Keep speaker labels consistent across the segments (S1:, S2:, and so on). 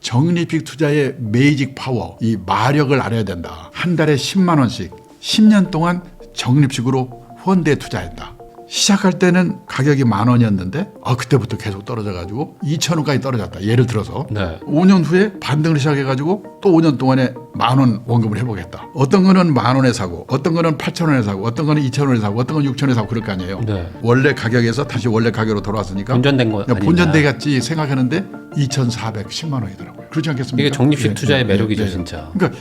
S1: 적립식 투자의 매직 파워, 이 마력을 알아야 된다. 한 달에 10만 원씩 10년 동안 적립식으로 펀드에 투자했다. 시작할 때는 가격이 10,000원이었는데 그때부터 계속 떨어져가지고 2,000원까지 떨어졌다. 예를 들어서
S2: 네.
S1: 5년 후에 반등을 시작해가지고 또 5년 동안에 10,000원 원금을 해보겠다. 어떤 거는 10,000원에 사고 어떤 거는 8,000원에 사고 어떤 거는 2,000원에 사고 어떤 건 6,000원에 사고 그럴 거 아니에요.
S2: 네.
S1: 원래 가격에서 다시 원래 가격으로 돌아왔으니까
S2: 본전된 거 아니냐.
S1: 본전되겠지 생각하는데 2,410만 원이더라고요. 그렇지 않겠습니까?
S2: 이게 적립식 투자의 매력이죠, 진짜.
S1: 그러니까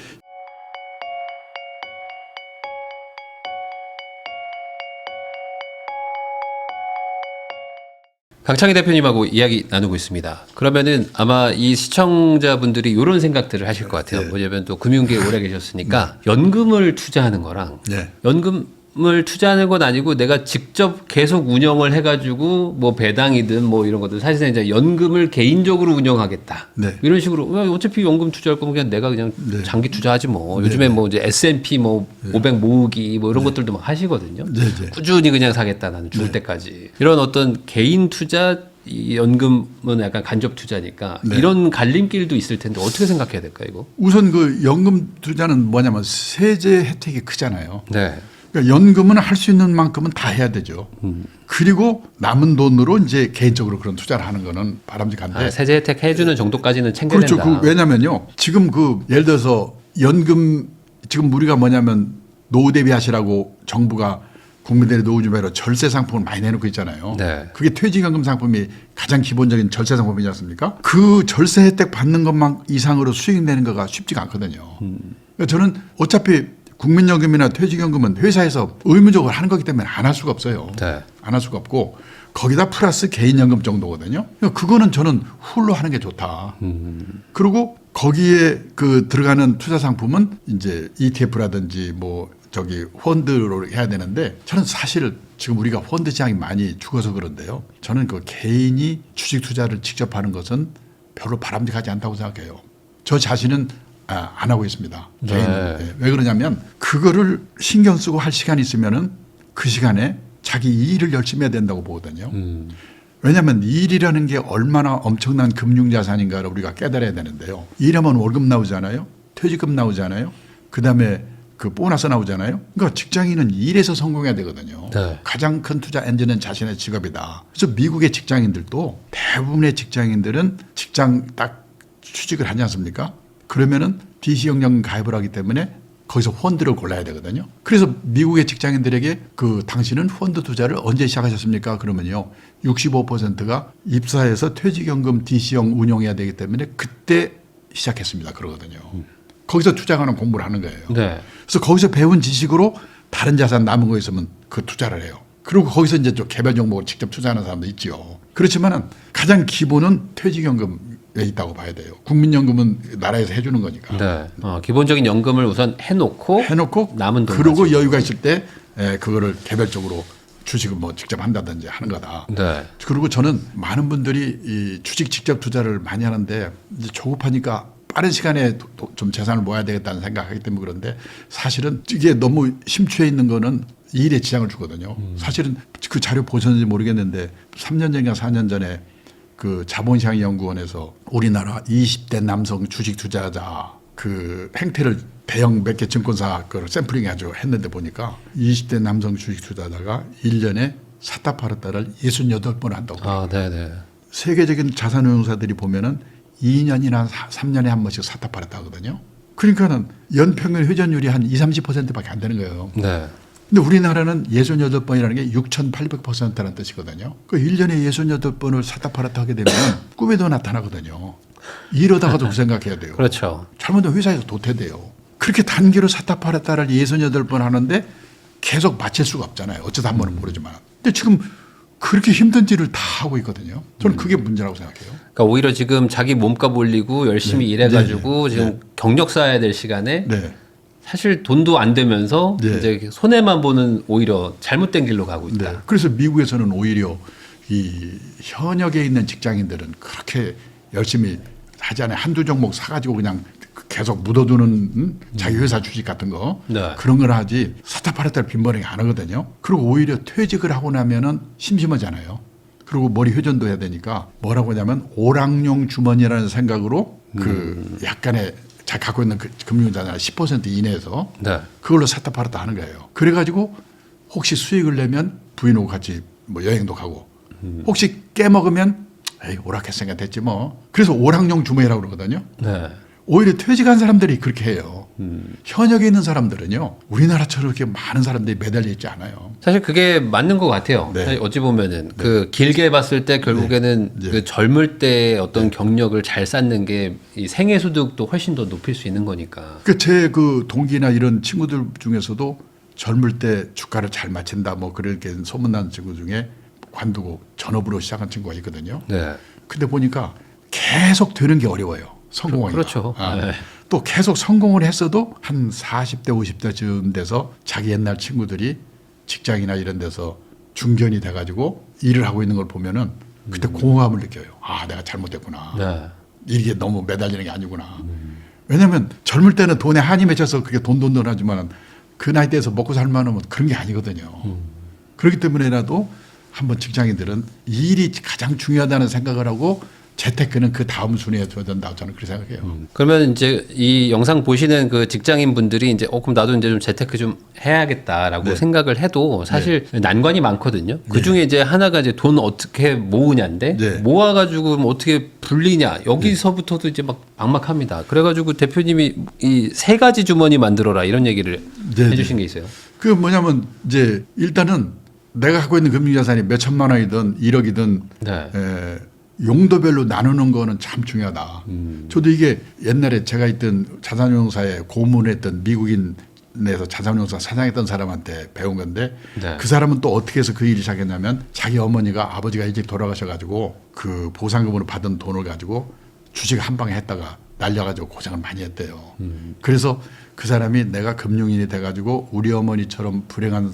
S2: 강창희 대표님하고 이야기 나누고 있습니다. 그러면은 아마 이 시청자분들이 이런 생각들을 하실 것 같아요. 뭐냐면 또 금융계에 오래 계셨으니까 연금을 투자하는 거랑 연금을 투자하는 건 아니고 내가 직접 계속 운영을 해가지고 뭐 배당이든 뭐 이런 것들 사실상 이제 연금을 개인적으로 운영하겠다. 이런 식으로 어차피 연금 투자할 거면 그냥 내가 그냥 장기 투자하지 뭐. 요즘에 뭐 이제 S&P 뭐 500 모으기 뭐 이런 것들도 막 하시거든요. 꾸준히 그냥 사겠다 나는 죽을 때까지. 이런 어떤 개인 투자 이 연금은 약간 간접 투자니까 이런 갈림길도 있을 텐데 어떻게 생각해야 될까 이거?
S1: 우선 그 연금 투자는 뭐냐면 세제 혜택이 크잖아요.
S2: 네.
S1: 그러니까 연금은 할 수 있는 만큼은 다 해야 되죠. 그리고 남은 돈으로 이제 개인적으로 그런 투자를 하는 거는 바람직한데.
S2: 세제 혜택 해주는 정도까지는 챙겨야
S1: 그렇죠.
S2: 된다.
S1: 왜냐면요. 지금 예를 들어서 연금 지금 우리가 뭐냐면 노후 대비하시라고 정부가 국민들의 노후 준비로 절세 상품을 많이 내놓고 있잖아요.
S2: 네.
S1: 그게 퇴직연금 상품이 가장 기본적인 절세 상품이지 않습니까? 그 절세 혜택 받는 것만 이상으로 수익 내는 거가 쉽지가 않거든요. 그러니까 저는 어차피 국민연금이나 퇴직연금은 회사에서 의무적으로 하는 거기 때문에 안 할 수가 없어요. 안 할 수가 없고 거기다 플러스 개인연금 정도거든요. 그러니까 그거는 저는 훌로 하는 게 좋다. 그리고 거기에 들어가는 투자 상품은 이제 ETF라든지 뭐 펀드로 해야 되는데 저는 사실 지금 우리가 펀드 시장이 많이 죽어서 그런데요. 저는 그 개인이 주식 투자를 직접 하는 것은 별로 바람직하지 않다고 생각해요. 저 자신은 안 하고 있습니다. 개인은. 왜 그러냐면 그거를 신경 쓰고 할 시간이 있으면은 그 시간에 자기 일을 열심히 해야 된다고 보거든요. 왜냐하면 일이라는 게 얼마나 엄청난 금융자산인가를 우리가 깨달아야 되는데요. 일하면 월급 나오잖아요. 퇴직금 나오잖아요. 그다음에 보너스 나오잖아요. 그러니까 직장인은 일해서 성공해야 되거든요. 가장 큰 투자 엔진은 자신의 직업이다. 그래서 미국의 직장인들도 대부분의 직장인들은 직장 딱 취직을 하지 않습니까? 그러면은 DC연금 가입을 하기 때문에 거기서 펀드를 골라야 되거든요. 그래서 미국의 직장인들에게 당신은 펀드 투자를 언제 시작하셨습니까? 그러면요. 65%가 입사해서 퇴직연금 DC형 운용해야 되기 때문에 그때 시작했습니다. 그러거든요. 거기서 투자하는 공부를 하는 거예요. 그래서 거기서 배운 지식으로 다른 자산 남은 거 있으면 그 투자를 해요. 그리고 거기서 이제 좀 개별 종목을 직접 투자하는 사람도 있죠. 그렇지만은 가장 기본은 퇴직연금에 있다고 봐야 돼요. 국민연금은 나라에서 해주는 거니까.
S2: 기본적인 연금을 우선 해놓고 남은 돈
S1: 그러고 여유가 있을 때 그거를 개별적으로 주식을 뭐 직접 한다든지 하는 거다. 그리고 저는 많은 분들이 이 주식 직접 투자를 많이 하는데 이제 조급하니까 빠른 시간에 좀 재산을 모아야 되겠다는 생각하기 때문에 그런데 사실은 이게 너무 심취해 있는 거는 일에 지장을 주거든요. 사실은 그 자료 보셨는지 모르겠는데 3년 전인가 4년 전에 자본시장연구원에서 우리나라 20대 남성 주식 투자자 행태를 대형 몇 개 증권사 샘플링 아주 했는데 보니까 20대 남성 주식 투자자가 1년에 샀다 팔았다를 68번 한다고. 세계적인 자산운용사들이 보면은 2년이나 3년에 한 번씩 샀다 팔았다 하거든요. 그러니까는 연평균 회전율이 한 20-30%밖에 안 되는 거예요. 근데 우리나라는 68번이라는 게 6,800%라는 뜻이거든요. 1년에 68번을 샀다 팔았다 하게 되면 꿈에도 나타나거든요. 이러다가도 생각해야 돼요.
S2: 그렇죠.
S1: 잘못하면 회사에서 도태돼요. 그렇게 단기로 샀다 팔았다를 68번 하는데 계속 마칠 수가 없잖아요. 어쩌다 한 번은 모르지만. 근데 지금 그렇게 힘든 일을 다 하고 있거든요. 저는 그게 문제라고 생각해요.
S2: 그러니까 오히려 지금 자기 몸값 올리고 열심히 일해가지고 지금 경력 쌓아야 될 시간에 사실 돈도 안 되면서 이제 손해만 보는 오히려 잘못된 길로 가고 있다.
S1: 그래서 미국에서는 오히려 이 현역에 있는 직장인들은 그렇게 열심히 하지 않아요. 한두 종목 사가지고 그냥 계속 묻어두는 자기 회사 주식 같은 거 그런 걸 하지 샀다 팔았다를 빈번하게 안 하거든요. 그리고 오히려 퇴직을 하고 나면은 심심하잖아요. 그리고 머리 회전도 해야 되니까 뭐라고 하냐면 오락용 주머니라는 생각으로 그 약간의 자 갖고 있는 그 금융자산 10% 이내에서
S2: 네.
S1: 그걸로 샀다 팔았다 하는 거예요. 그래가지고 혹시 수익을 내면 부인하고 같이 뭐 여행도 가고 혹시 깨먹으면 에이 오락했으니까 됐지 뭐. 그래서 오락용 주머니라고 그러거든요.
S2: 네.
S1: 오히려 퇴직한 사람들이 그렇게 해요. 현역에 있는 사람들은요. 우리나라처럼 이렇게 많은 사람들이 매달려 있지 않아요.
S2: 사실 그게 맞는 것 같아요.
S1: 네.
S2: 사실 어찌 보면은 그 길게 봤을 때 결국에는
S1: 네.
S2: 그 젊을 때 어떤 경력을 잘 쌓는 게 이 생애 소득도 훨씬 더 높일 수 있는 거니까.
S1: 제 그 동기나 이런 친구들 중에서도 젊을 때 주가를 잘 맞춘다 뭐 그렇게 소문난 친구 중에 관두고 전업으로 시작한 친구가 있거든요.
S2: 네.
S1: 근데 보니까 계속 되는 게 어려워요. 성공하기가.
S2: 그렇죠. 네.
S1: 또 계속 성공을 했어도 한 40대 50대쯤 돼서 자기 옛날 친구들이 직장이나 이런 데서 중견이 돼가지고 일을 하고 있는 걸 보면은 그때 공허감을 느껴요. 아 내가 잘못했구나.
S2: 네.
S1: 이게 너무 매달리는 게 아니구나. 왜냐하면 젊을 때는 돈에 한이 맺혀서 그게 돈 하지만 그 나이대에서 먹고 살만하면 그런 게 아니거든요. 그렇기 때문에라도 한번 직장인들은 이 일이 가장 중요하다는 생각을 하고 재테크는 그 다음 순위에 둬야 된다고 저는 그렇게 생각해요.
S2: 그러면 이제 이 영상 보시는 그 직장인 분들이 이제 그럼 나도 이제 좀 재테크 좀 해야겠다라고
S1: 네.
S2: 생각을 해도 사실 난관이 많거든요. 그 중에 이제 하나가 이제 돈 어떻게 모으냐인데
S1: 네.
S2: 모아가지고 뭐 어떻게 불리냐 여기서부터도 이제 막 막막합니다. 그래가지고 대표님이 이 세 가지 주머니 만들어라 이런 얘기를
S1: 네,
S2: 해주신 게 있어요.
S1: 그 뭐냐면 이제 일단은 내가 갖고 있는 금융자산이 몇 천만 원이든 1억이든
S2: 네.
S1: 용도별로 나누는 거는 참 중요하다. 저도 이게 옛날에 제가 있던 자산운용사에 고문했던 미국인에서 자산운용사 사장했던 사람한테 배운 건데
S2: 네.
S1: 그 사람은 또 어떻게 해서 그 일을 시작했냐면 자기 어머니가 아버지가 일찍 돌아가셔가지고 그 보상금으로 받은 돈을 가지고 주식 한 방에 했다가 날려가지고 고생을 많이 했대요. 그래서 그 사람이 내가 금융인이 돼가지고 우리 어머니처럼 불행한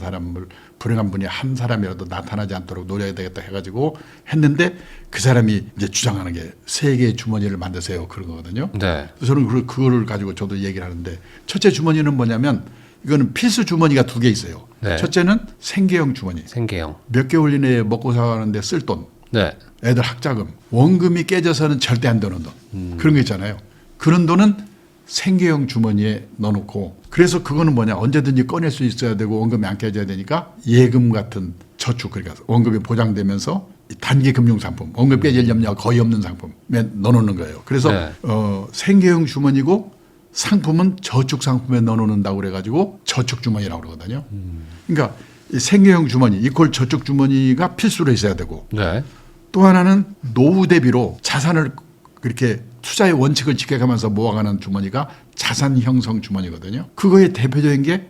S1: 분이 한 사람이라도 나타나지 않도록 노려야 되겠다 해가지고 했는데 그 사람이 이제 주장하는 게 세 개의 주머니를 만드세요 그런 거거든요.
S2: 네.
S1: 그래서 저는 그거를 가지고 저도 얘기를 하는데 첫째 주머니는 뭐냐면 이거는 필수 주머니가 두 개 있어요.
S2: 네.
S1: 첫째는 생계형 주머니.
S2: 생계형.
S1: 몇 개월 이내에 먹고 사는데 쓸 돈.
S2: 네.
S1: 애들 학자금. 원금이 깨져서는 절대 안 되는 돈. 그런 거 있잖아요. 그런 돈은 생계형 주머니에 넣어놓고 그래서 그거는 뭐냐 언제든지 꺼낼 수 있어야 되고 원금이 안 깨져야 되니까 예금 같은 저축 그러니까 원금이 보장되면서 단기 금융상품 원금 깨질 염려가 거의 없는 상품에 넣어놓는 거예요. 그래서
S2: 네.
S1: 생계형 주머니고 상품은 저축 상품에 넣어놓는다고 그래가지고 저축 주머니라고 그러거든요. 그러니까 이 생계형 주머니 이퀄 저축 주머니가 필수로 있어야 되고
S2: 네.
S1: 또 하나는 노후 대비로 자산을 그렇게 투자의 원칙을 지켜가면서 모아가는 주머니가 자산 형성 주머니거든요. 그거의 대표적인 게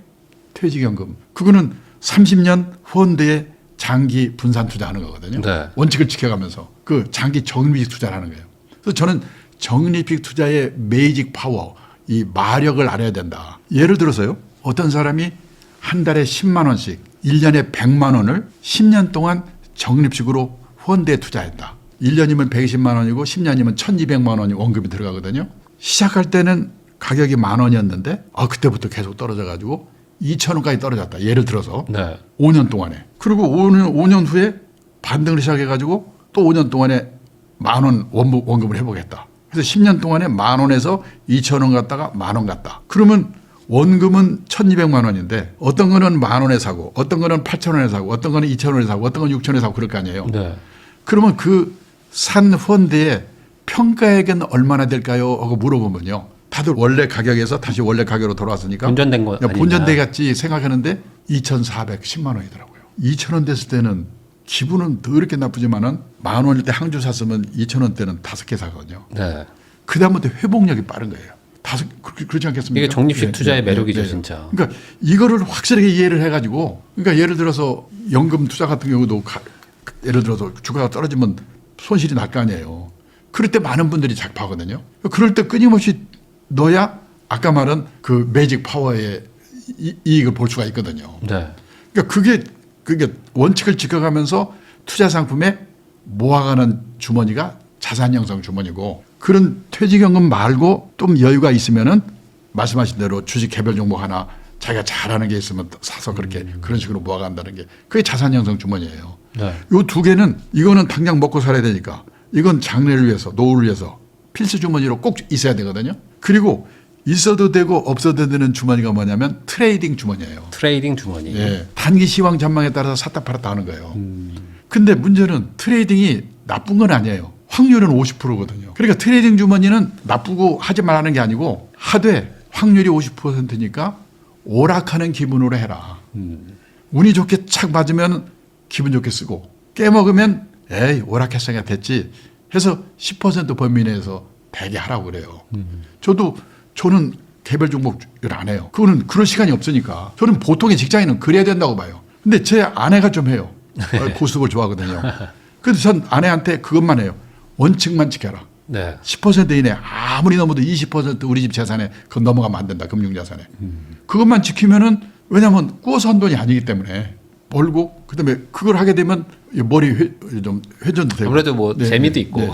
S1: 퇴직연금. 그거는 30년 펀드에 장기 분산 투자하는 거거든요.
S2: 네.
S1: 원칙을 지켜가면서 그 장기 적립식 투자를 하는 거예요. 그래서 저는 적립식 투자의 매직 파워, 이 마력을 알아야 된다. 예를 들어서요. 어떤 사람이 한 달에 10만 원씩 1년에 100만 원을 10년 동안 적립식으로 펀드에 투자했다. 1년이면 120만 원이고 10년이면 1200만 원이 원금이 들어가거든요. 시작할 때는 가격이 10,000원이었는데 그때부터 계속 떨어져가지고 2,000원까지 떨어졌다. 예를 들어서
S2: 네.
S1: 5년 동안에. 그리고 5년 후에 반등을 시작해가지고 또 5년 동안에 10,000원 원금을 해보겠다. 그래서 10년 동안에 10,000원에서 2,000원 갔다가 10,000원 갔다. 그러면 원금은 1,200만 원인데 어떤 거는 10,000원에 사고 어떤 거는 8,000원에 사고 어떤 거는 2,000원에 사고 어떤 건 6,000원에 사고 그럴 거 아니에요.
S2: 네.
S1: 그러면 그 산 펀드의 평가액은 얼마나 될까요? 하고 물어보면요. 다들 원래 가격에서 다시 원래 가격으로 돌아왔으니까
S2: 본전된 거 아니냐.
S1: 본전되겠지 생각하는데 2,410만 원이더라고요. 2,000원 됐을 때는 기분은 더럽게 나쁘지만은 10,000원일 때 한 주 샀으면 2,000원 때는 5개 사거든요.
S2: 네.
S1: 그 다음부터 회복력이 빠른 거예요. 그렇지 않겠습니까?
S2: 이게 적립식 투자의 매력이죠, 진짜.
S1: 그러니까 이거를 확실하게 이해를 해가지고, 그러니까 예를 들어서 연금 투자 같은 경우도 예를 들어서 주가가 떨어지면 손실이 날 거 아니에요. 그럴 때 많은 분들이 작파하거든요. 그럴 때 끊임없이 넣어야 아까 말한 그 매직 파워의 이익을 볼 수가 있거든요.
S2: 네.
S1: 그러니까 그게 원칙을 지켜가면서 투자 상품에 모아가는 주머니가 자산 형성 주머니고 그런 퇴직연금 말고 좀 여유가 있으면은 말씀하신 대로 주식 개별 종목 하나 자기가 잘하는 게 있으면 사서 그렇게 그런 식으로 모아간다는 게 그게 자산 형성 주머니예요.
S2: 네.
S1: 요 두 개는 이거는 당장 먹고 살아야 되니까 이건 장래를 위해서 노후를 위해서 필수 주머니로 꼭 있어야 되거든요. 그리고 있어도 되고 없어도 되는 주머니가 뭐냐면 트레이딩 주머니예요.
S2: 트레이딩 주머니.
S1: 예, 단기 시황 전망에 따라서 샀다 팔았다 하는 거예요. 근데 문제는 트레이딩이 나쁜 건 아니에요. 확률은 50%거든요. 그러니까 트레이딩 주머니는 나쁘고 하지 말라는 게 아니고 하되 확률이 50%니까 오락하는 기분으로 해라. 운이 좋게 착 맞으면 기분 좋게 쓰고 깨먹으면 에이 오락했으니까 됐지 해서 10% 범위 내에서 대개 하라고 그래요. 저는 개별 종목을 안 해요. 그거는 그럴 시간이 없으니까. 저는 보통의 직장인은 그래야 된다고 봐요. 근데 제 아내가 좀 해요. 고스톱을 좋아하거든요. 그래서 전 아내한테 그것만 해요. 원칙만 지켜라.
S2: 네.
S1: 10% 이내 아무리 넘어도 20% 우리 집 재산에 그거 넘어가면 안 된다. 금융자산에. 그것만 지키면은 왜냐하면 구워서 한 돈이 아니기 때문에 벌고 그다음에 그걸 하게 되면 머리 좀 회전도 되고
S2: 아무래도 뭐 재미도 있고.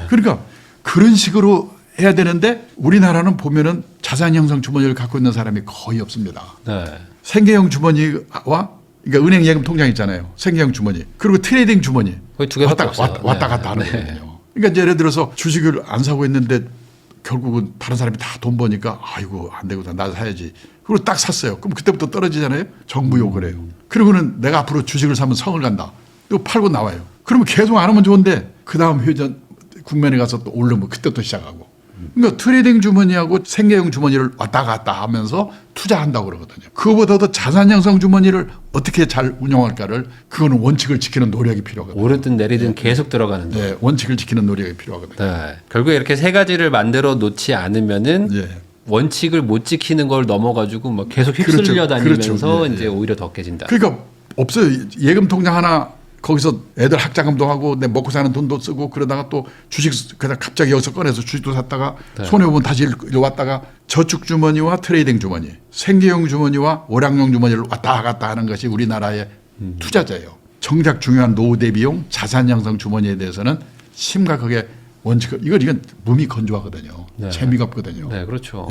S1: 그러니까 그런 식으로 해야 되는데 우리나라는 보면은 자산 형성 주머니를 갖고 있는 사람이 거의 없습니다.
S2: 네.
S1: 생계형 주머니와 그러니까 은행 예금 통장 있잖아요. 생계형 주머니 그리고 트레이딩 주머니
S2: 거의 두 개밖에 없어요.
S1: 왔다 갔다 하는 거거든요. 그러니까 이제 예를 들어서 주식을 안 사고 있는데 결국은 다른 사람이 다 돈 버니까 아이고 안 되고 나도 사야지. 그리고 딱 샀어요. 그럼 그때부터 떨어지잖아요. 정부 욕을 해요. 그리고는 내가 앞으로 주식을 사면 성을 간다. 이거 팔고 나와요. 그러면 계속 안 하면 좋은데 그 다음 회전 국면에 가서 또 오르면 그때 또 시작하고. 그러니까 트레이딩 주머니하고 생계형 주머니를 왔다 갔다 하면서 투자한다고 그러거든요. 그거보다도 자산 형성 주머니를 어떻게 잘 운영할까를 그거는 원칙을 지키는 노력이 필요하거든요.
S2: 오르든 내리든 계속 들어가는 데.
S1: 네, 원칙을 지키는 노력이 필요하거든요.
S2: 네. 결국에 이렇게 세 가지를 만들어 놓지 않으면은 원칙을 못 지키는 걸 넘어가지고 막 계속 휩쓸려 다니면서 이제 오히려 더 깨진다.
S1: 그러니까 없어요. 예금 통장 하나 거기서 애들 학자금도 하고 내 먹고 사는 돈도 쓰고 그러다가 또 주식 그냥 갑자기 여기서 꺼내서 주식도 샀다가 손해 보면 다시 일로 왔다가 저축 주머니와 트레이딩 주머니, 생계형 주머니와 오락용 주머니를 왔다 갔다 하는 것이 우리나라의 투자자예요. 정작 중요한 노후 대비용 자산 형성 주머니에 대해서는 심각하게 원칙을 이건 몸이 건조하거든요. 재미가 없거든요.
S2: 네, 그렇죠.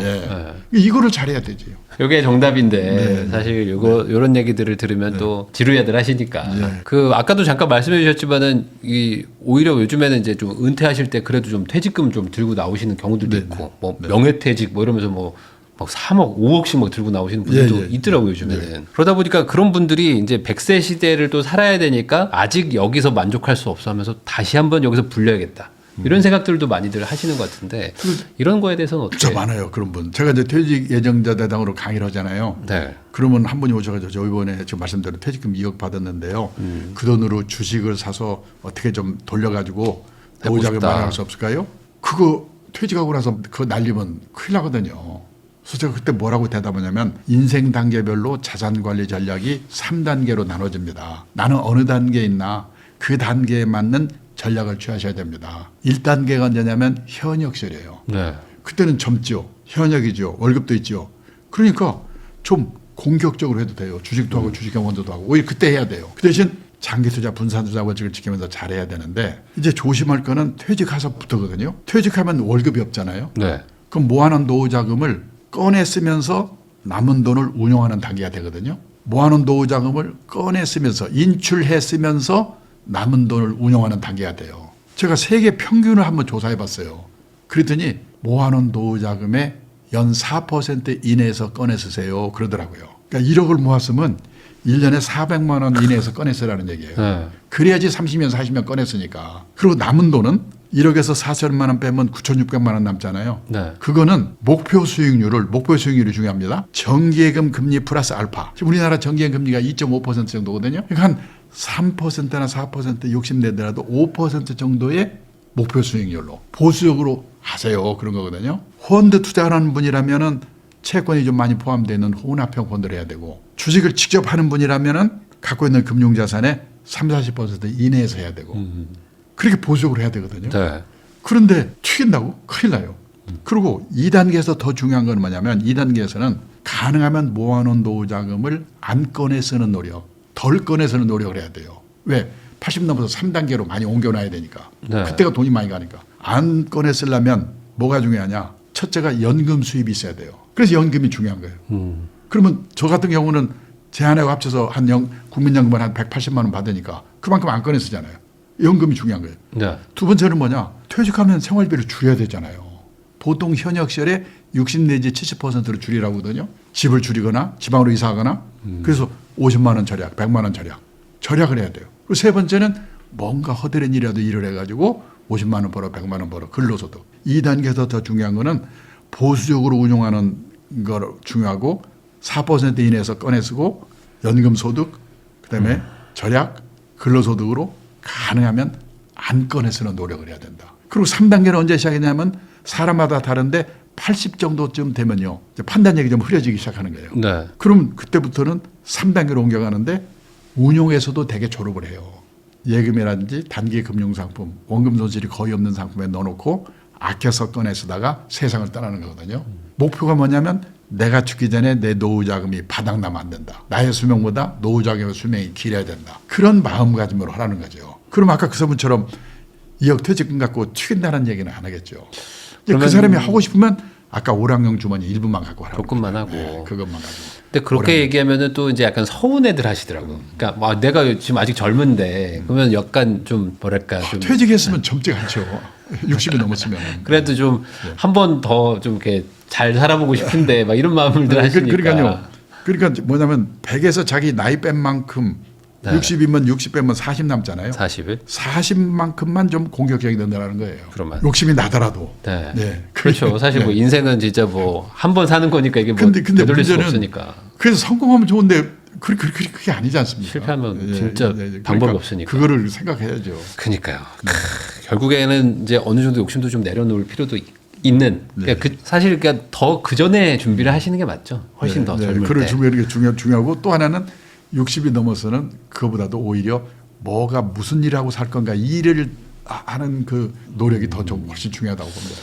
S1: 이거를 잘해야 되지요.
S2: 이게 정답인데 사실 요런 얘기들을 들으면 또 지루해들 하시니까 그 아까도 잠깐 말씀해 주셨지만은 이 오히려 요즘에는 이제 좀 은퇴하실 때 그래도 좀 퇴직금 좀 들고 나오시는 경우들도 있고 뭐 명예퇴직 뭐 이러면서 뭐 막 3억, 5억씩 막 들고 나오시는 분들도 있더라고요, 요즘에는. 그러다 보니까 그런 분들이 이제 100세 시대를 또 살아야 되니까 아직 여기서 만족할 수 없어 하면서 다시 한번 여기서 불려야겠다. 이런 생각들도 많이들 하시는 것 같은데 이런 거에 대해서는 어떻게?
S1: 진짜 많아요. 그런 분. 제가 이제 퇴직 예정자 대상으로 강의를 하잖아요.
S2: 네.
S1: 그러면 한 분이 오셔가지고 저 이번에 지금 말씀대로 퇴직금 2억 받았는데요. 그 돈으로 주식을 사서 어떻게 좀 돌려가지고 노후자금 마련할 수 없을까요? 그거 퇴직하고 나서 그거 날리면 큰일 나거든요. 그래서 제가 그때 뭐라고 대답하냐면 인생 단계별로 자산 관리 전략이 3단계로 나눠집니다. 나는 어느 단계에 있나 그 단계에 맞는 전략을 취하셔야 됩니다. 1단계가 언제냐면 현역 시절이에요.
S2: 네.
S1: 그때는 젊죠. 현역이죠. 월급도 있죠. 그러니까 좀 공격적으로 해도 돼요. 주식도 하고 주식경원도 하고 오히려 그때 해야 돼요. 그 대신 장기 투자, 분산 투자 원칙을 지키면서 잘해야 되는데 이제 조심할 거는 퇴직해서부터거든요. 퇴직하면 월급이 없잖아요.
S2: 네.
S1: 그럼 모아놓은 노후 자금을 꺼내 쓰면서 남은 돈을 운용하는 단계가 되거든요. 모아놓은 노후 자금을 꺼내 쓰면서 인출해 쓰면서 남은 돈을 운용하는 단계가 돼요. 제가 세계 평균을 한번 조사해 봤어요. 그랬더니 모아놓은 노후 자금의 연 4% 이내에서 꺼내 쓰세요. 그러더라고요. 그러니까 1억을 모았으면 1년에 400만 원 이내에서 꺼내 쓰라는 얘기예요. 그래야지 30년, 40년 꺼내 쓰니까. 그리고 남은 돈은 1억에서 4천만 원 빼면 9,600만 원 남잖아요. 그거는 목표 수익률이 중요합니다. 정기예금 금리 플러스 알파. 지금 우리나라 정기예금 금리가 2.5% 정도거든요. 그러니까 한 3%나 4% 욕심내더라도 5% 정도의 목표 수익률로 보수적으로 하세요. 그런 거거든요. 펀드 투자하는 분이라면은 채권이 좀 많이 포함되어 있는 혼합형 펀드를 해야 되고 주식을 직접 하는 분이라면은 갖고 있는 금융자산의 30-40% 이내에서 해야 되고 그렇게 보수적으로 해야 되거든요.
S2: 네.
S1: 그런데 튀긴다고 큰일 나요. 그리고 2단계에서 더 중요한 건 뭐냐면 2단계에서는 가능하면 모아놓은 노후 자금을 안 꺼내 쓰는 노력, 덜 꺼내 쓰는 노력을 해야 돼요. 왜? 80 넘어서 3단계로 많이 옮겨놔야 되니까. 그때가 돈이 많이 가니까. 안 꺼내 쓰려면 뭐가 중요하냐. 첫째가 연금 수입이 있어야 돼요. 그래서 연금이 중요한 거예요. 그러면 저 같은 경우는 제 아내하고 합쳐서 국민연금을 한 180만 원 받으니까 그만큼 안 꺼내 쓰잖아요. 연금이 중요한 거예요.
S2: 네.
S1: 두 번째는 뭐냐? 퇴직하면 생활비를 줄여야 되잖아요. 보통 현역 시절에 60 내지 70%를 줄이라고 하거든요. 집을 줄이거나 지방으로 이사하거나 그래서 50만 원 절약, 100만 원 절약을 해야 돼요. 그리고 세 번째는 뭔가 허드렛 일이라도 일을 해가지고 50만 원 벌어, 100만 원 벌어, 근로소득. 2단계에서 더 중요한 거는 보수적으로 운용하는 거 중요하고 4% 이내에서 꺼내 쓰고 연금소득, 그다음에 절약, 근로소득으로 가능하면 안 꺼내 쓰는 노력을 해야 된다. 그리고 3단계는 언제 시작했냐면 사람마다 다른데 80 정도쯤 되면요. 이제 판단력이 좀 흐려지기 시작하는 거예요.
S2: 네.
S1: 그럼 그때부터는 3단계로 옮겨가는데 운용에서도 되게 졸업을 해요. 예금이라든지 단기 금융상품, 원금 손실이 거의 없는 상품에 넣어놓고 아껴서 꺼내 쓰다가 세상을 떠나는 거거든요. 목표가 뭐냐면 내가 죽기 전에 내 노후 자금이 바닥나면 안 된다. 나의 수명보다 노후 자금의 수명이 길어야 된다. 그런 마음가짐으로 하라는 거죠. 그럼 아까 그 소문처럼 2억 퇴직금 갖고 튀긴다는 얘기는 안 하겠죠. 그 사람이 하고 싶으면 아까 오락용 주머니 일부만 갖고 하라고.
S2: 조금만 하고.
S1: 네, 그것만 가지고.
S2: 근데 그렇게
S1: 오락용.
S2: 얘기하면은 또 이제 약간 서운해들 하시더라고. 그러니까 뭐 내가 지금 아직 젊은데 그러면 약간 좀 뭐랄까 좀
S1: 퇴직했으면 젊지 않죠. 60이 넘었으면.
S2: 그래도 좀 한 번 더 좀 이렇게 잘 살아보고 싶은데 막 이런 마음을들 하시니까.
S1: 그러니까 뭐냐면 100에서 자기 나이 뺀 만큼
S2: 네.
S1: 60이면 60 빼면 40 남잖아요.
S2: 40을?
S1: 40만큼만 좀 공격적이 된다는 거예요.
S2: 그러면.
S1: 욕심이 나더라도.
S2: 네.
S1: 네.
S2: 그렇죠. 사실 뭐 인생은 진짜 뭐 한 번 사는 거니까 이게 뭐
S1: 근데
S2: 되돌릴 수
S1: 문제는
S2: 없으니까.
S1: 그래서 성공하면 좋은데 그게 아니지 않습니까?
S2: 실패하면 진짜 방법이 없으니까.
S1: 그거를 생각해야죠.
S2: 그러니까요. 결국에는 이제 어느 정도 욕심도 좀 내려놓을 필요도 있는. 그러니까 사실 그러니까 더 그 전에 준비를 하시는 게 맞죠. 훨씬 더 젊을
S1: 그걸
S2: 때.
S1: 준비하는 게 중요하고 또 하나는 60이 넘어서는 그거보다도 오히려 뭐가 무슨 일을 하고 살 건가 이 일을 하는 그 노력이 더 좀 훨씬 중요하다고 봅니다.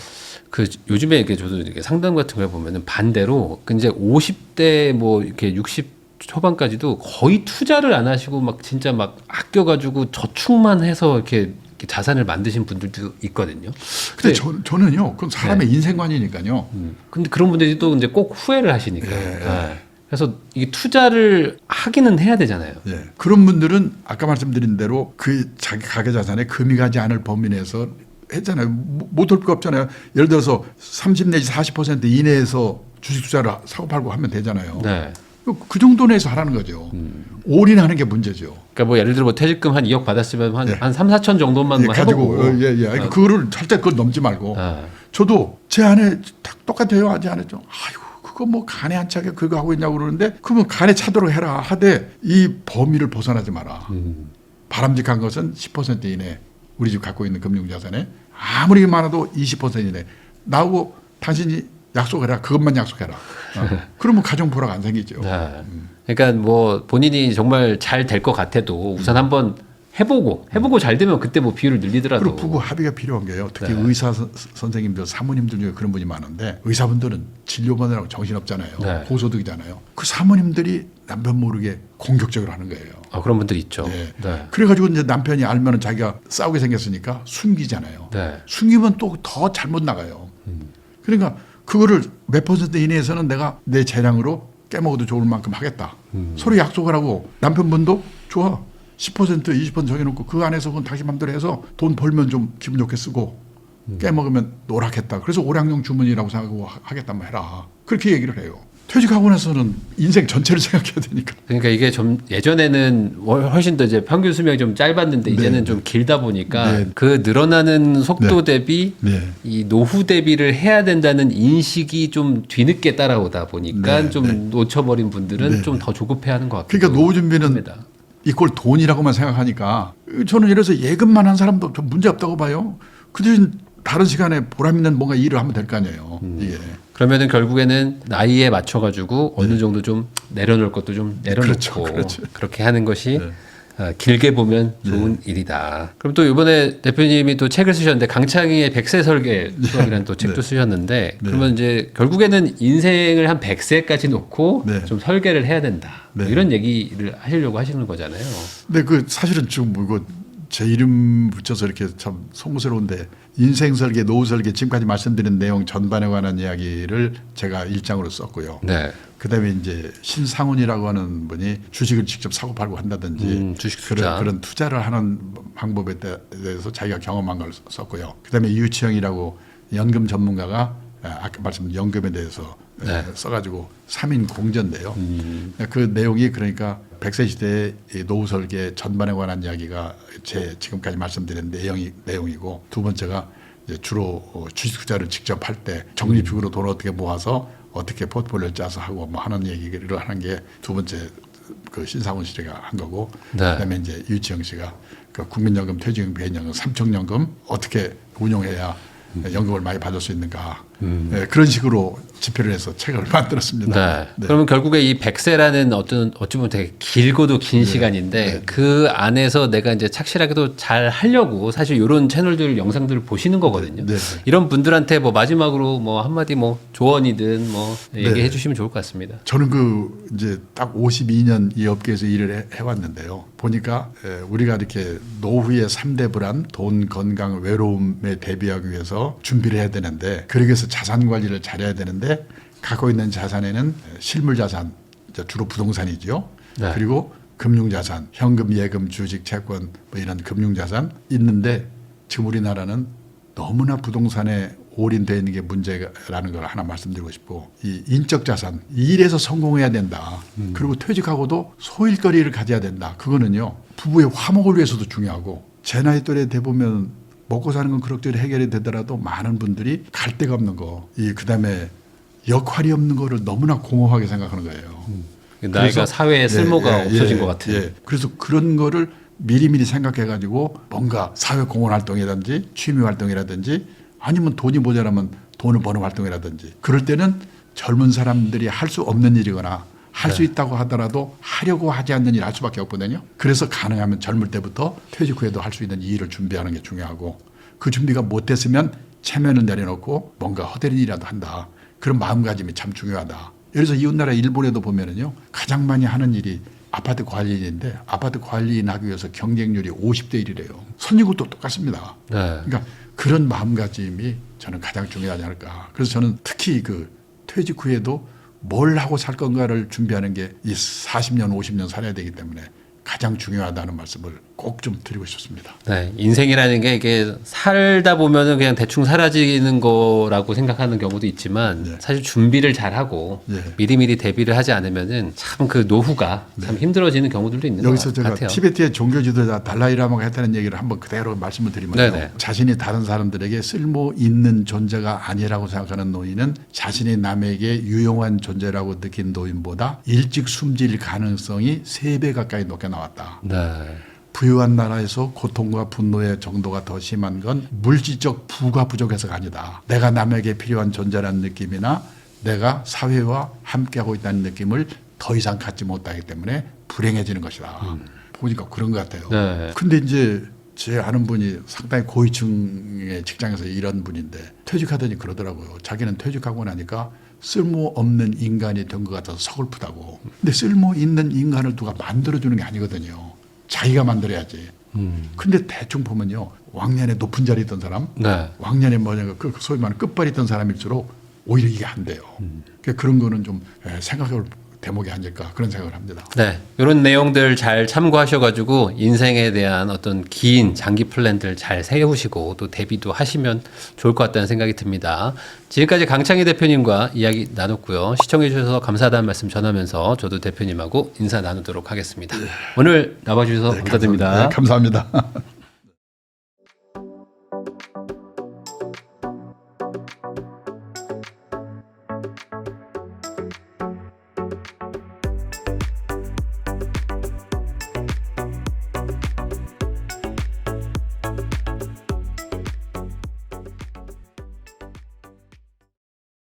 S2: 그 요즘에 이렇게 저도 이렇게 상담 같은 걸 보면은 반대로 이제 50대 뭐 이렇게 60 초반까지도 거의 투자를 안 하시고 막 진짜 막 아껴가지고 저축만 해서 이렇게 자산을 만드신 분들도 있거든요.
S1: 근데 저는요, 그건 사람의 인생관이니까요.
S2: 근데 그런 분들이 또 이제 꼭 후회를 하시니까.
S1: 예.
S2: 네. 그래서 이게 투자를 하기는 해야 되잖아요.
S1: 예. 그런 분들은 아까 말씀드린 대로 그 자기 가계 자산에 금이 가지 않을 범위 내에서 했잖아요. 못할 거 없잖아요. 예를 들어서 30 내지 40% 이내에서 주식 투자를 사고 팔고 하면 되잖아요.
S2: 네.
S1: 그 정도 내에서 하라는 거죠. 올인하는 게 문제죠.
S2: 그러니까 뭐 예를 들어 뭐 퇴직금 한 2억 받았으면 한 3, 4천 정도만
S1: 예, 가지고
S2: 해보고.
S1: 그거를 절대 그걸 넘지 말고. 저도 제 아내 똑같아요. 제 아내 좀 아이고 그거 뭐 간에 안 차게 그거 하고 있냐고 그러는데 그러면 간에 차도록 해라 하되 이 범위를 벗어나지 마라. 바람직한 것은 10% 이내 우리 집 갖고 있는 금융자산에 아무리 많아도 20% 이내 나하고 당신이 약속해라. 그것만 약속해라. 그러면 가정 불화가 안 생기죠.
S2: 네. 그러니까 뭐 본인이 정말 잘 될 것 같아도 우선 한번 해보고 잘 되면 그때 뭐 비율을 늘리더라도.
S1: 그리고 부부 합의가 필요한 게요. 특히 의사 선생님들, 사모님들 중에 그런 분이 많은데 의사분들은 진료받느라고 정신없잖아요.
S2: 네.
S1: 고소득이잖아요. 그 사모님들이 남편 모르게 공격적으로 하는 거예요.
S2: 그런 분들 있죠.
S1: 네.
S2: 네.
S1: 그래가지고 이제 남편이 알면은 자기가 싸우게 생겼으니까 숨기잖아요.
S2: 네.
S1: 숨기면 또 더 잘못 나가요. 그러니까 그거를 몇 퍼센트 이내에서는 내가 내 재량으로 깨먹어도 좋을 만큼 하겠다. 서로 약속을 하고 남편분도 좋아. 10% 20% 정해놓고 그 안에서 그건 당신 맘대로 해서 돈 벌면 좀 기분 좋게 쓰고 깨먹으면 노랗겠다. 그래서 오락용 주머니라고 생각하고 하겠다면 해라. 그렇게 얘기를 해요. 퇴직하고 나서는 인생 전체를 생각해야 되니까.
S2: 그러니까 이게 좀 예전에는 훨씬 더 이제 평균 수명이 좀 짧았는데 이제는 좀 길다 보니까 그 늘어나는 속도 대비 이 노후 대비를 해야 된다는 인식이 좀 뒤늦게 따라오다 보니까 좀 놓쳐버린 분들은 좀 더 조급해하는 것 같아요.
S1: 그러니까 노후 준비는 이걸 돈이라고만 생각하니까 저는 이래서 예금만 한 사람도 좀 문제 없다고 봐요. 그 대신 다른 시간에 보람 있는 뭔가 일을 하면 될 거 아니에요. 이게.
S2: 그러면은 결국에는 나이에 맞춰가지고 어느 정도 좀 내려놓을 것도 좀 내려놓고
S1: 그렇죠.
S2: 그렇게 하는 것이 길게 보면 좋은 일이다. 그럼 또 이번에 대표님이 또 책을 쓰셨는데 강창희의 100세 설계 수업이라는 또 책도 쓰셨는데 그러면 이제 결국에는 인생을 한 100세까지 놓고 좀 설계를 해야 된다. 뭐 이런 얘기를 하시려고 하시는 거잖아요.
S1: 근데 그 사실은 지금 뭐 이거 제 이름 붙여서 이렇게 참 송구스러운데 인생 설계, 노후 설계 지금까지 말씀드린 내용 전반에 관한 이야기를 제가 1장으로 썼고요.
S2: 네.
S1: 그다음에 이제 신상훈이라고 하는 분이 주식을 직접 사고 팔고 한다든지
S2: 주식 투자.
S1: 그런 투자를 하는 방법에 대해서 자기가 경험한 걸 썼고요. 그다음에 유치영이라고 연금 전문가가 아까 말씀드린 연금에 대해서
S2: 네.
S1: 써가지고 3인 공전인데요. 그 내용이 그러니까 100세 시대의 노후 설계 전반에 관한 이야기가 제 지금까지 말씀드린 내용이고 두 번째가 이제 주로 주식 투자를 직접 할 때 적립식으로 돈을 어떻게 모아서 어떻게 포트폴리오를 짜서 하고 뭐 하는 얘기를 하는 게 두 번째 그 신상훈 씨가 한 거고
S2: 네.
S1: 그다음에 이제 유치영 씨가 그 국민연금, 퇴직연금, 개인연금, 삼청연금 어떻게 운용해야 연금을 많이 받을 수 있는가 네, 그런 식으로 집필을 해서 책을 만들었습니다.
S2: 네. 그러면 결국에 이 100세라는 어찌 보면 되게 길고도 긴 시간인데 그 안에서 내가 이제 착실하게도 잘 하려고 사실 이런 채널들 영상들을 보시는 거거든요.
S1: 네.
S2: 이런 분들한테 뭐 마지막으로 뭐 한마디 뭐 조언이든 뭐 얘기해 주시면 좋을 것 같습니다.
S1: 저는 그 이제 딱 52년 이 업계에서 일을 해왔는데요. 보니까 우리가 이렇게 노후의 3대 불안, 돈, 건강, 외로움에 대비하기 위해서 준비를 해야 되는데 그러기 위해서 자산 관리를 잘해야 되는데 갖고 있는 자산에는 실물 자산, 주로 부동산이죠.
S2: 네.
S1: 그리고 금융자산, 현금, 예금, 주식, 채권 뭐 이런 금융자산 있는데 지금 우리나라는 너무나 부동산에 올인되어 있는 게 문제라는 걸 하나 말씀드리고 싶고 이 인적 자산, 일에서 성공해야 된다. 그리고 퇴직하고도 소일거리를 가져야 된다. 그거는요. 부부의 화목을 위해서도 중요하고 제 나이 또래 대보면 먹고 사는 건 그럭저럭 해결이 되더라도 많은 분들이 갈 데가 없는 거. 그다음에 역할이 없는 거를 너무나 공허하게 생각하는 거예요.
S2: 나이가
S1: 그래서
S2: 사회에 쓸모가 없어진 것 같아요.
S1: 그래서 그런 거를 미리미리 생각해가지고 뭔가 사회 공헌 활동이라든지 취미 활동이라든지 아니면 돈이 모자라면 돈을 버는 활동이라든지 그럴 때는 젊은 사람들이 할 수 없는 일이거나 할 수 있다고 하더라도 하려고 하지 않는 일 할 수밖에 없거든요. 그래서 가능하면 젊을 때부터 퇴직 후에도 할 수 있는 일을 준비하는 게 중요하고 그 준비가 못됐으면 체면을 내려놓고 뭔가 허대는 일이라도 한다. 그런 마음가짐이 참 중요하다. 그래서 이웃나라 일본에도 보면은요 가장 많이 하는 일이 아파트 관리인인데 아파트 관리인 하기 위해서 경쟁률이 50대 1이래요. 선진국도 똑같습니다.
S2: 네.
S1: 그러니까 그런 마음가짐이 저는 가장 중요하지 않을까. 그래서 저는 특히 그 퇴직 후에도 뭘 하고 살 건가를 준비하는 게 이 40년, 50년 살아야 되기 때문에 가장 중요하다는 말씀을 꼭 좀 드리고 싶습니다.
S2: 네, 인생이라는 게 이게 살다 보면은 그냥 대충 사라지는 거라고 생각하는 경우도 있지만
S1: 네.
S2: 사실 준비를 잘 하고
S1: 네.
S2: 미리미리 대비를 하지 않으면은 참 그 노후가 참 힘들어지는 경우들도 있는 것
S1: 여기서 제가
S2: 같아요.
S1: 티베트의 종교 지도자 달라이라마가 했다는 얘기를 한번 그대로 말씀을 드리면요.
S2: 네네.
S1: 자신이 다른 사람들에게 쓸모 있는 존재가 아니라고 생각하는 노인은 자신이 남에게 유용한 존재라고 느낀 노인보다 일찍 숨질 가능성이 3배 가까이 높게 나왔다.
S2: 네.
S1: 부유한 나라에서 고통과 분노의 정도가 더 심한 건 물질적 부가 부족해서가 아니다. 내가 남에게 필요한 존재라는 느낌이나 내가 사회와 함께하고 있다는 느낌을 더 이상 갖지 못하기 때문에 불행해지는 것이다. 보니까 그런 것 같아요.
S2: 네.
S1: 근데 이제 제 아는 분이 상당히 고위층의 직장에서 일한 분인데 퇴직하더니 그러더라고요. 자기는 퇴직하고 나니까 쓸모없는 인간이 된 것 같아서 서글프다고. 근데 쓸모 있는 인간을 누가 만들어주는 게 아니거든요. 자기가 만들어야지. 근데 대충 보면요. 왕년에 높은 자리에 있던 사람,
S2: 네.
S1: 왕년에 그 소위 말하는 끝발이 있던 사람일수록 오히려 이게 안 돼요. 그러니까 그런 거는 좀 생각해볼 대목이 아닐까 그런 생각을 합니다.
S2: 네, 이런 내용들 잘 참고하셔가지고 인생에 대한 어떤 긴 장기 플랜들 잘 세우시고 또 대비도 하시면 좋을 것 같다는 생각이 듭니다. 지금까지 강창희 대표님과 이야기 나눴고요. 시청해 주셔서 감사하다는 말씀 전하면서 저도 대표님하고 인사 나누도록 하겠습니다. 오늘 나와주셔서 감사드립니다.
S1: 감사합니다.